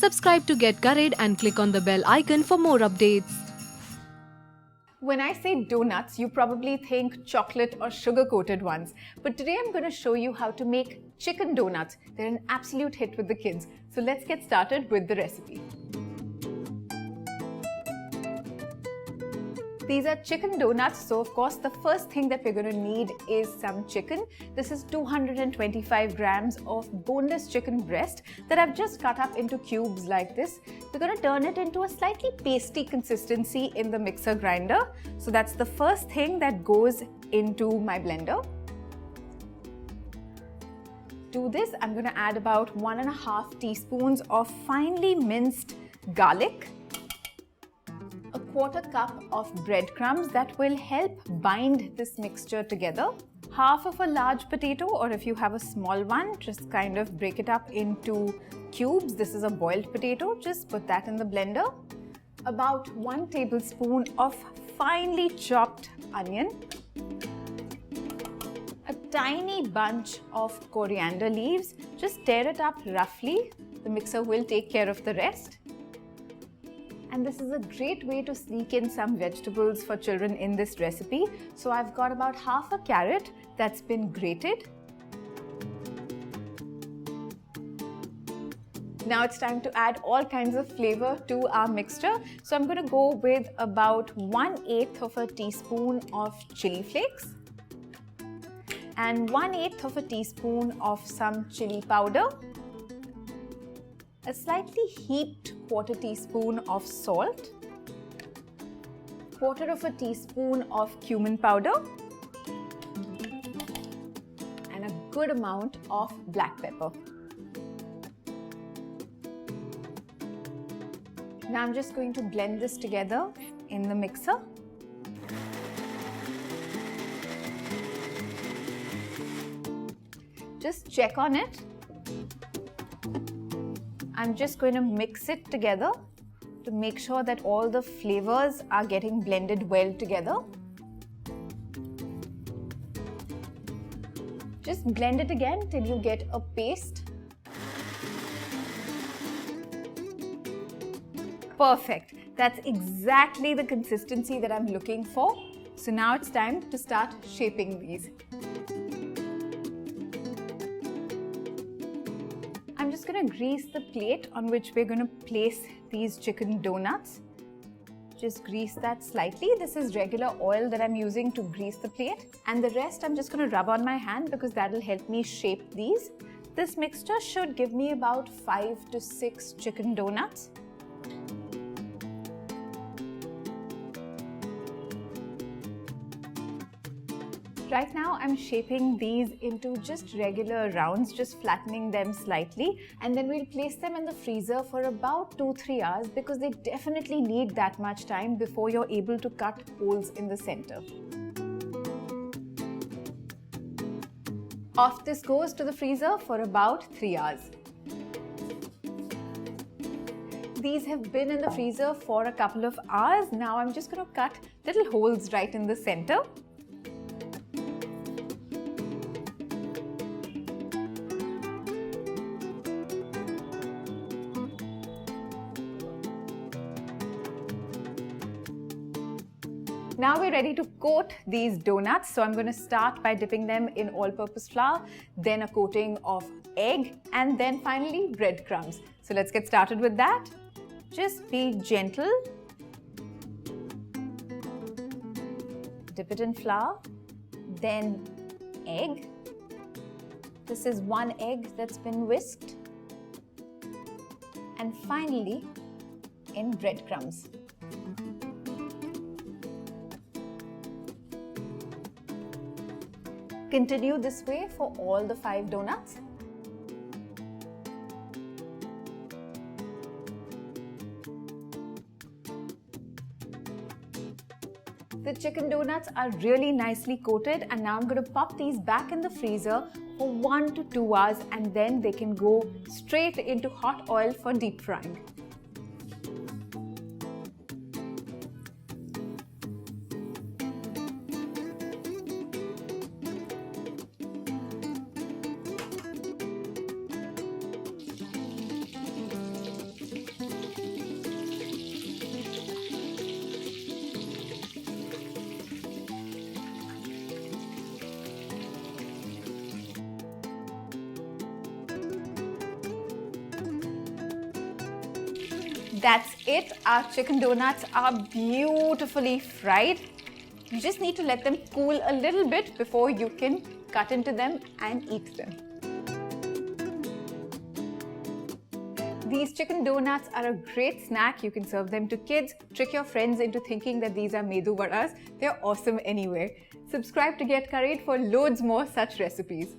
Subscribe to Get Curried and click on the bell icon for more updates. When I say donuts, you probably think chocolate or sugar-coated ones. But today I'm going to show you how to make chicken donuts. They're an absolute hit with the kids. So let's get started with the recipe. These are chicken donuts, so of course the first thing that we're going to need is some chicken. This is 225 grams of boneless chicken breast that I've just cut up into cubes like this. We're going to turn it into a slightly pasty consistency in the mixer grinder. So that's the first thing that goes into my blender. To this, I'm going to add about 1.5 teaspoons of finely minced garlic, a 1/4 cup of breadcrumbs that will help bind this mixture together, half of a large potato, or if you have a small one, just kind of break it up into cubes. This is a boiled potato, just put that in the blender. About 1 tablespoon of finely chopped onion, a tiny bunch of coriander leaves, just tear it up roughly. The mixer will take care of the rest. And this is a great way to sneak in some vegetables for children in this recipe. So I've got about half a carrot that's been grated. Now it's time to add all kinds of flavor to our mixture. So I'm going to go with about 1/8 of a teaspoon of chili flakes and 1/8 of a teaspoon of some chili powder, a slightly heaped 1/4 teaspoon of salt, 1/4 of a teaspoon of cumin powder, and a good amount of black pepper. Now I'm just going to blend this together in the mixer. Just check on it. I'm just going to mix it together to make sure that all the flavors are getting blended well together. Just blend it again till you get a paste. Perfect. That's exactly the consistency that I'm looking for. So now it's time to start shaping these. I'm just going to grease the plate on which we're going to place these chicken donuts. Just grease that slightly. This is regular oil that I'm using to grease the plate. And the rest I'm just going to rub on my hand because that'll help me shape these. This mixture should give me about 5 to 6 chicken donuts. Right now, I'm shaping these into just regular rounds, just flattening them slightly, and then we'll place them in the freezer for about 2-3 hours because they definitely need that much time before you're able to cut holes in the center. Off this goes to the freezer for about 3 hours. These have been in the freezer for a couple of hours. Now I'm just going to cut little holes right in the center. Now we're ready to coat these donuts. So I'm going to start by dipping them in all-purpose flour, then a coating of egg, and then finally breadcrumbs. So let's get started with that. Just be gentle. Dip it in flour, then egg. This is 1 egg that's been whisked. And finally, in breadcrumbs. Continue this way for all the 5 donuts. The chicken donuts are really nicely coated, and now I'm going to pop these back in the freezer for 1 to 2 hours, and then they can go straight into hot oil for deep frying. That's it. Our chicken donuts are beautifully fried. You just need to let them cool a little bit before you can cut into them and eat them. These chicken donuts are a great snack. You can serve them to kids, trick your friends into thinking that these are medu vadas. They're awesome anyway. Subscribe to Get Curried for loads more such recipes.